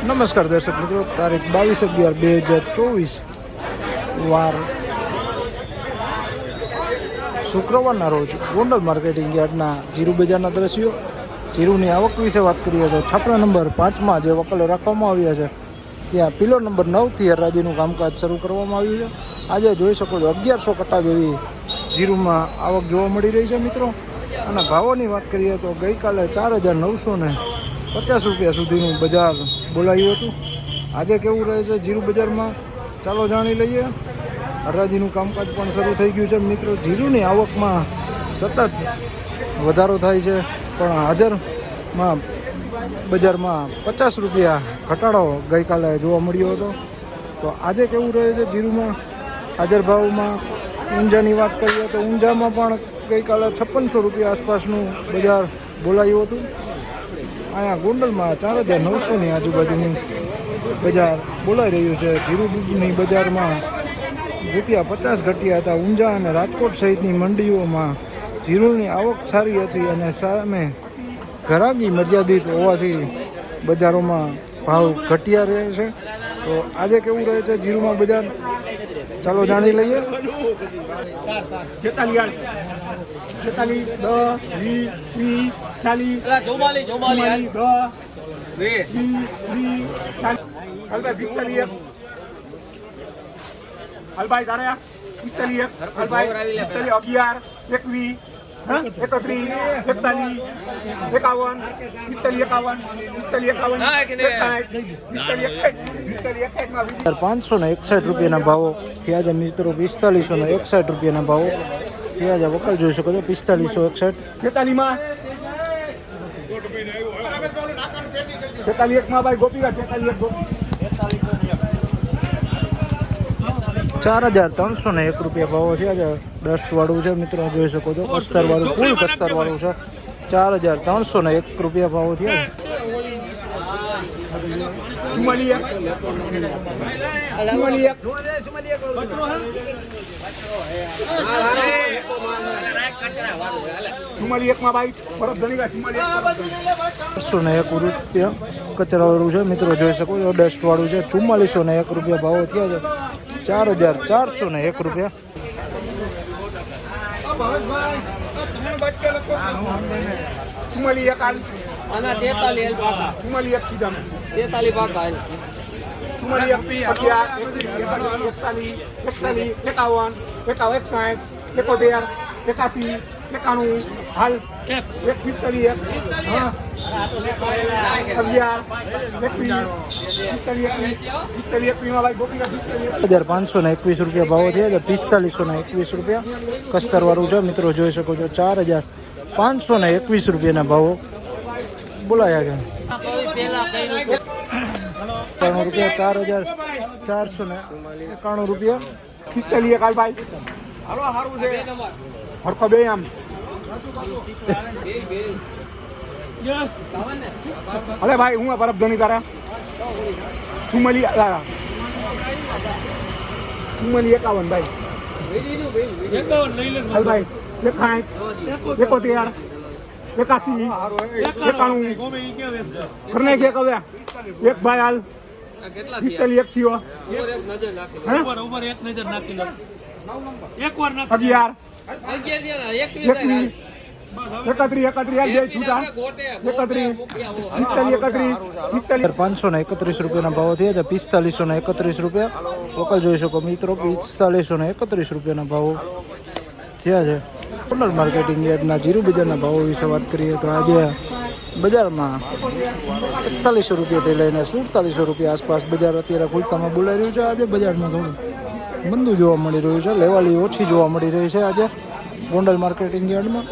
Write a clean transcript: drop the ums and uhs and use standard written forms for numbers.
નમસ્કાર દર્શક મિત્રો, તારીખ 22/11/2024 વાર શુક્રવારના રોજ ગોંડલ માર્કેટિંગ યાર્ડના જીરુ બજારના દ્રશ્યો. જીરુની આવક વિશે વાત કરીએ તો છાપરા નંબર 5માં જે વકલો રાખવામાં આવ્યા છે ત્યાં પિલર નંબર 9થી હરાજીનું કામકાજ શરૂ કરવામાં આવ્યું છે. આજે જોઈ શકો છો 1100 કટ્ટા જેવી જીરુમાં આવક જોવા મળી રહી છે મિત્રો. અને ભાવોની વાત કરીએ તો ગઈકાલે 4,950 રૂપિયા સુધીનું બજાર બોલાયું હતું. આજે કેવું રહે છે જીરુ બજારમાં ચાલો જાણી લઈએ. હરાજીનું કામકાજ પણ શરૂ થઈ ગયું છે મિત્રો. જીરુની આવકમાં સતત વધારો થાય છે, પણ હાજરમાં બજારમાં 50 રૂપિયા ઘટાડો ગઈકાલે જોવા મળ્યો હતો. તો આજે કેવું રહે છે જીરુમાં હાજર ભાવમાં? ઊંઝાની વાત કરીએ તો ઊંઝામાં પણ ગઈકાલે 5600 રૂપિયા આસપાસનું બજાર બોલાયું હતું. અહીંયા ગોંડલમાં 4,900ની આજુબાજુનું બજાર બોલાઈ રહ્યું છે. જીરુની બજારમાં ₹50 ઘટ્યા હતા. ઊંઝા અને રાજકોટ સહિતની મંડીઓમાં જીરુની આવક સારી હતી અને સામે ઘરાકી મર્યાદિત હોવાથી બજારોમાં ભાવ ઘટ્યા રહે છે. તો આજે કેવું રહે છે જીરુમાં બજાર ચાલો જાણી લઈએ. 46 10 20 હલભાઈ તારે 45 હલભાઈ 11 21 31 41 51 561 રૂપિયાના ભાવો થયા છે મિત્રો. 4561 રૂપિયાના ભાવો થયા છે. વકલ જોઈ શકો છો 4561. 43 માં ભાઈ ગોપી 4,301 રૂપિયા ભાવો થયા છે. ડસ્ટ વાળું છે મિત્રો, જોઈ શકો છો. કસ્તર વાળું, ફૂલ કસ્તર વાળું છે. 4,301 રૂપિયા ભાવો થયા છે. 44 માં ભાઈ બરફ ધણી 401 રૂપિયા કચરાવાળું છે મિત્રો, જોઈ શકો છો. ડસ્ટ વાળું છે. 4401 રૂપિયા ભાવો થયા છે. 4,401 રૂપિયા. 4,521 રૂપિયા ભાવો થયા છે. 4,521 રૂપિયા કસ્તર વાળું છે મિત્રો, જોઈ શકો છો. 4,521 રૂપિયાના ભાવો બોલાયા છે. 4,491 રૂપિયા. 45 કાલ ભાઈ હરખો બે આમ અરે ભાઈ હું બરફ ધણી તારા 44 51 ભાઈ હાલ ભાઈ 61 71 81 કરને કે કવે એક ભાઈ હાલ 45 થયો એકવાર 11 531 રૂપિયાના ભાવો થયા છે. 4531 રૂપિયા વકલ જોઈ શકો મિત્રો. 4531 રૂપિયાના ભાવો થયા છે. ગોંડલ માર્કેટિંગ યાર્ડના જીરુ બજારના ભાવો વિશે વાત કરીએ તો આજે બજારમાં 4100 રૂપિયાથી લઈને 4700 રૂપિયા આસપાસ બજાર અત્યારે ખુલતામાં બોલાઈ રહ્યું છે. આજે બજારમાં થોડું મંદું જોવા મળી રહ્યું છે. લેવાલી ઓછી જોવા મળી રહી છે આજે ગોંડલ માર્કેટિંગ યાર્ડમાં.